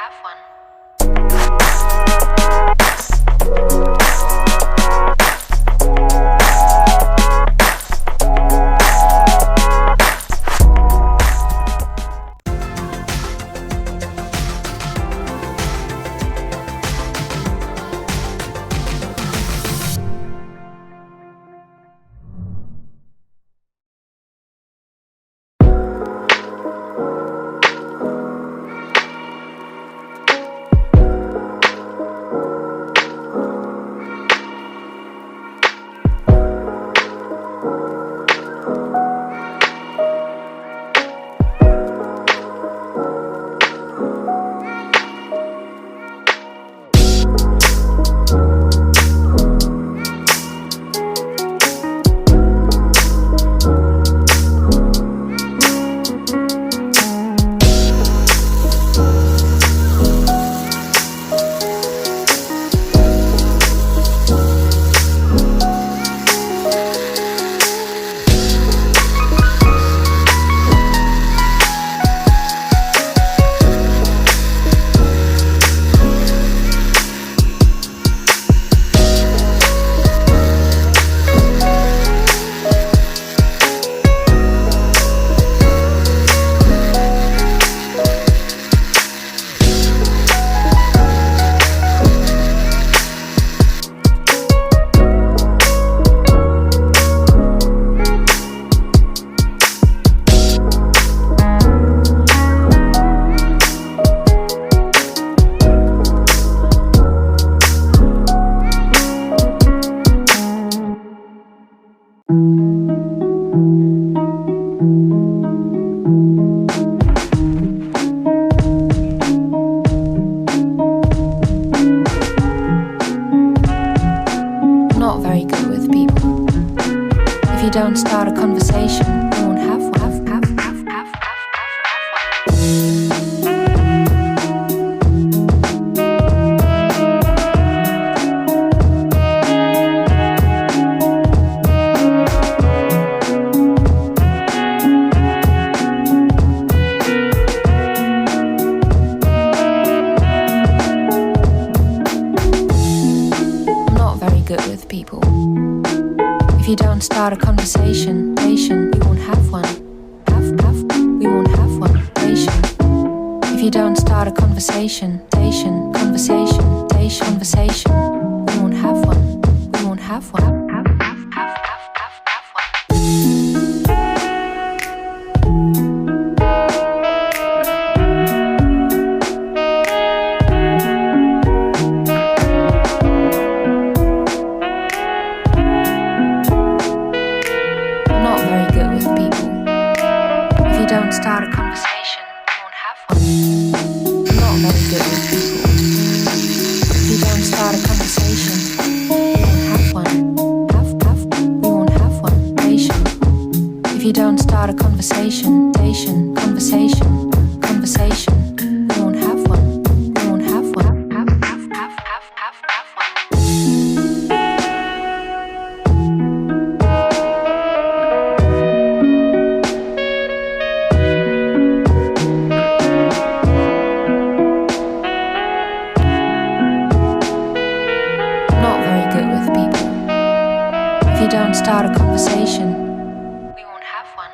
have one. Don't start a conversation, you won't have one. I'm not very good with people. If you don't start a conversation, you won't have one. We won't have one. If you don't start a conversation, we won't have one. We won't have one. Start a conversation, you won't have one. I'm not very good with people. If you don't start a conversation, you won't have one. We won't have one. If you don't start a conversation, we won't have one. We won't have one. If you don't start a conversation, we won't have one.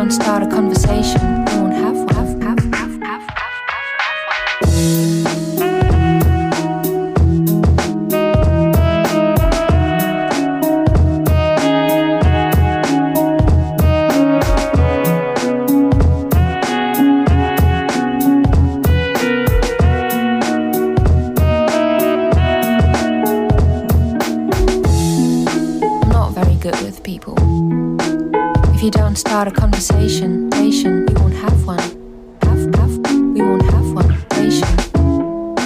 don't start a conversation, you won't have one. Good with people. If you don't start a conversation, you won't have one. We won't have one.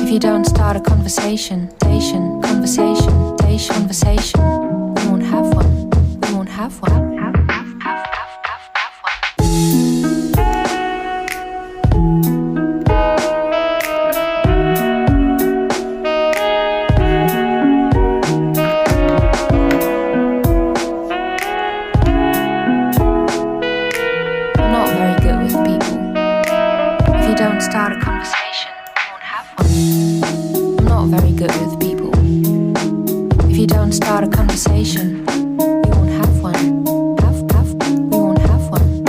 If you don't start a conversation, we won't have one. We won't have one. Start a conversation, you won't have one. I'm not very good with people. If you don't start a conversation, you won't have one. We won't have one.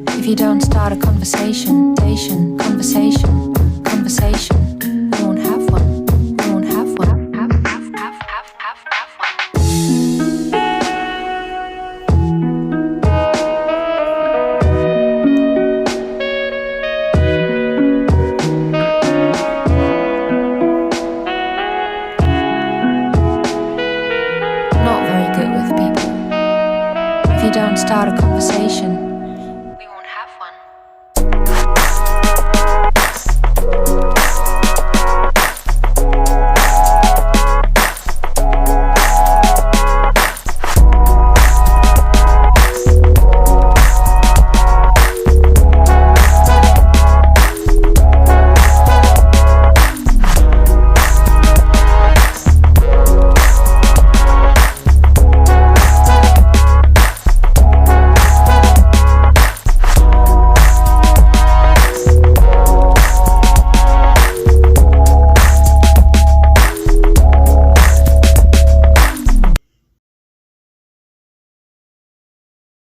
If you don't start a conversation, you won't have one. We won't have one. If you don't start a conversation,